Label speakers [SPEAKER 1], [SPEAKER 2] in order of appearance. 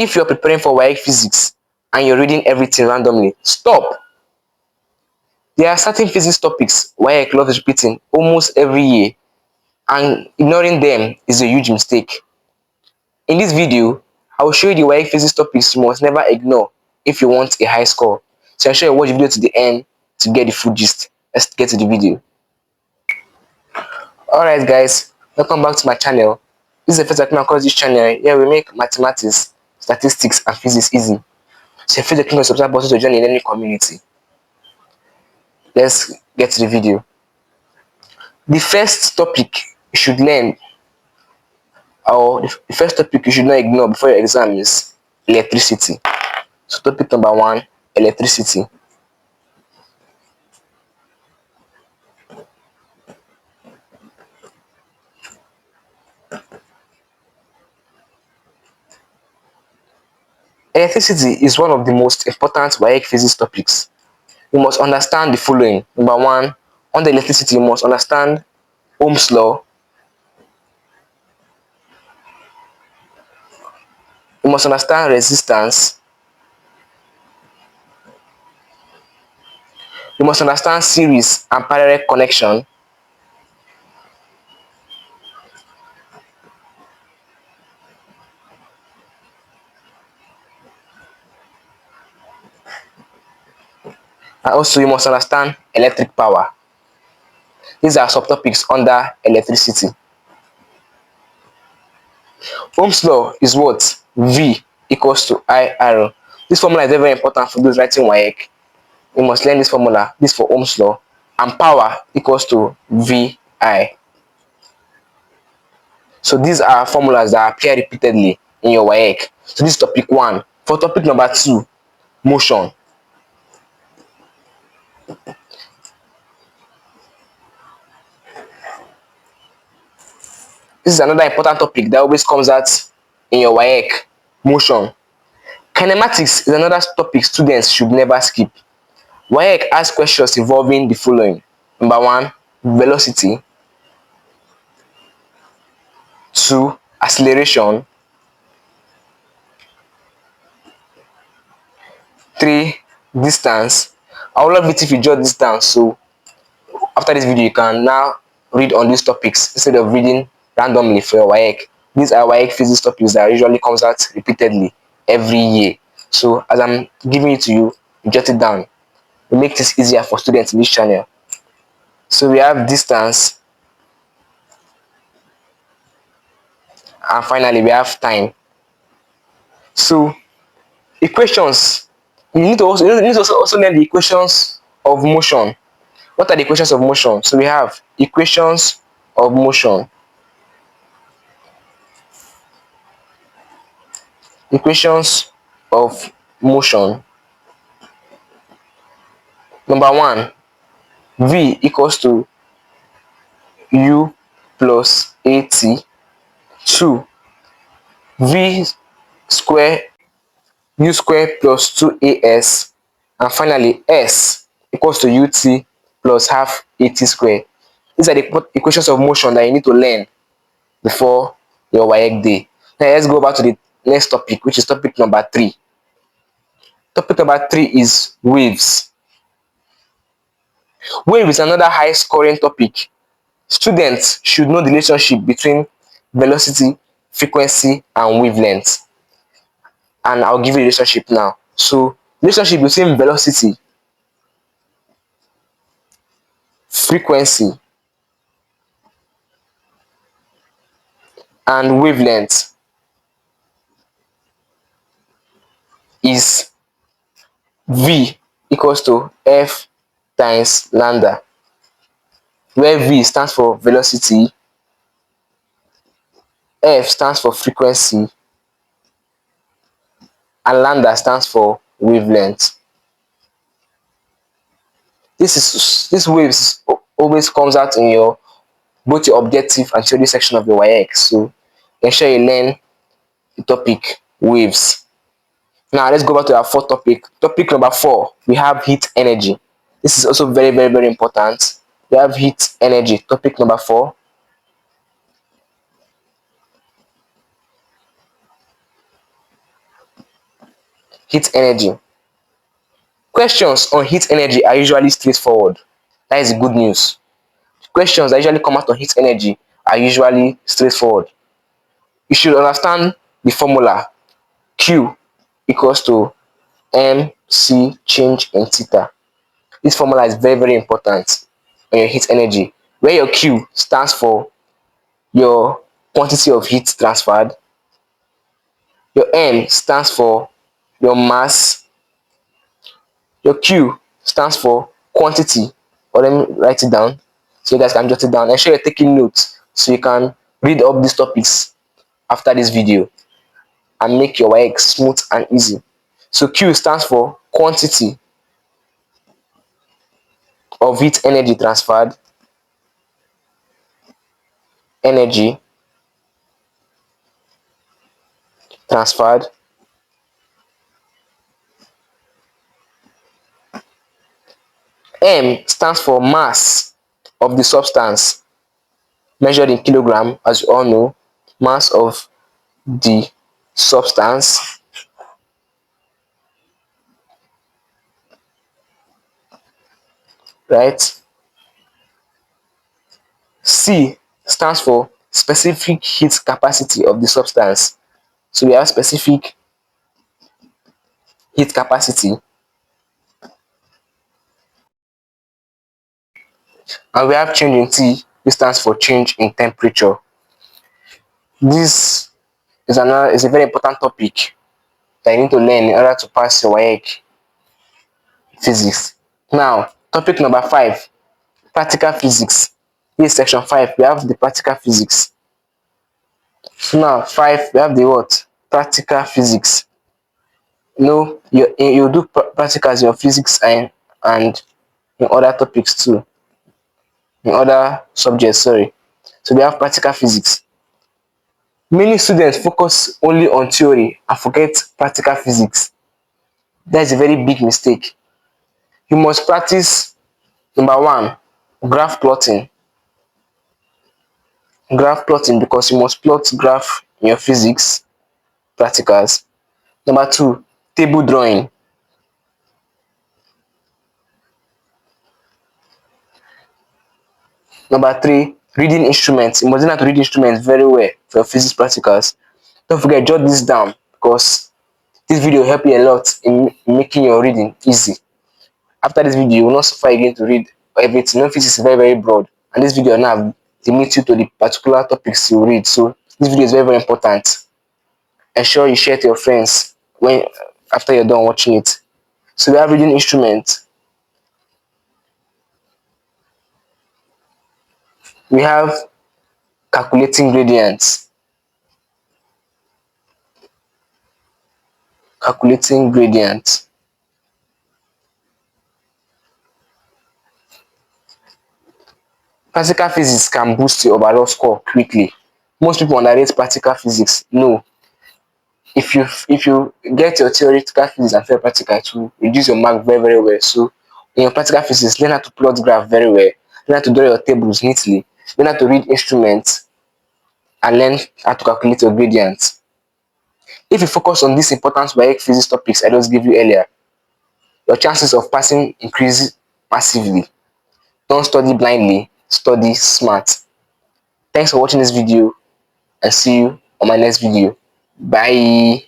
[SPEAKER 1] If you're preparing for WAEC Physics and you're reading everything randomly, stop. There are certain physics topics WAEC loves repeating almost every year, and ignoring them is a huge mistake. In this video, I will show you the WAEC physics topics you must never ignore if you want a high score. So ensure you watch the video to the end to get the full gist. Let's get to the video. Alright guys, welcome back to my channel. This is the first time I across this channel. Here we make mathematics, statistics and physics easy. So feel the click on the subscribe button to join in any community. Let's get to the video. The first topic you should learn, or the first topic you should not ignore before your exam is electricity. So topic number 1, electricity. Electricity is one of the most important WAEC physics topics. You must understand the following. Number 1, under electricity you must understand Ohm's law. You must understand resistance. You must understand series and parallel connection. And also you must understand electric power. These are subtopics under electricity. Ohm's law is what? V equals to IR. This formula is very, very important for those writing WAEC. You must learn this formula. This for Ohm's law. And power equals to VI. So these are formulas that appear repeatedly in your WAEC. So this is topic 1. For topic number 2, motion. This is another important topic that always comes out in your WAEC. Motion. Kinematics is another topic students should never skip. WAEC asks questions involving the following. Number 1, velocity. 2, acceleration. 3, distance. I would love it if you jot this down, so after this video you can now read on these topics instead of reading randomly for your WAEC. These are WAEC physics topics that usually comes out repeatedly every year. So as I'm giving it to you, jot it down. It makes this easier for students in this channel. So we have distance, and finally we have time. So equations. You need to also learn the equations of motion. What are the equations of motion? So we have equations of motion. Equations of motion. Number 1, V equals to U plus AT. 2, V square U square plus 2AS. And finally, S equals to UT plus half AT square. These are the equations of motion that you need to learn before your WAEC day. Now let's go back to the next topic, which is topic number 3. Topic number 3 is waves. Wave is another high scoring topic. Students should know the relationship between velocity, frequency, and wavelength. And I'll give you the relationship now. So, relationship between velocity, frequency, and wavelength is V equals to F times lambda, where V stands for velocity, F stands for frequency, and lambda stands for wavelength. This waves always comes out in your both your objective and theory section of your WAEC. So ensure you learn the topic waves. Now let's go back to our fourth topic. Topic number 4, we have heat energy. This is also very, very, very important. We have heat energy. Topic number 4. heat energy. Questions on heat energy are usually straightforward. That is good news. Questions that usually come out on heat energy are usually straightforward. You should understand the formula. Q equals to mc change in theta. This formula is very important on your heat energy, where your Q stands for your quantity of heat transferred, your M stands for your mass, your Q stands for quantity. Or let me write it down so you guys can jot it down. Ensure you're taking notes so you can read up these topics after this video and make your WAEC smooth and easy. So Q stands for quantity of heat energy transferred, energy transferred. M stands for mass of the substance measured in kilogram, as you all know, mass of the substance. Right? C stands for specific heat capacity of the substance. So we have specific heat capacity, and we have change in T, which stands for change in temperature. This is a very important topic that you need to learn in order to pass your WAEC physics. Now, topic number 5, practical physics. This is section 5. We have the practical physics. So now 5, we have the what? Practical physics. You do practicals in your physics and in other topics too, in other subjects, sorry. So we have practical physics. Many students focus only on theory and forget practical physics. That is a very big mistake. You must practice number 1, graph plotting. Graph plotting, because you must plot graph in your physics practicals. Number 2, table drawing. Number 3, reading instruments. You must learn how to read instruments very well for your physics practicals. Don't forget, jot this down because this video will help you a lot in making your reading easy. After this video, you will not suffer again to read everything. No, physics is very broad, and this video now limits you to the particular topics you read. So this video is very important. Ensure you share to your friends when after you're done watching it. So we have reading instruments. We have calculating gradients. Calculating gradients. Practical physics can boost your overall score quickly. Most people underrate practical physics. No. If you get your theoretical physics and fail practical, it will reduce your mark very well. So in your practical physics, learn how to plot graph very well, learn how to draw your tables neatly, learn how to read instruments, and learn how to calculate your gradients. If you focus on these important WAEC physics topics I just gave you earlier, your chances of passing increase massively. Don't study blindly, study smart. Thanks for watching this video, and see you on my next video. Bye.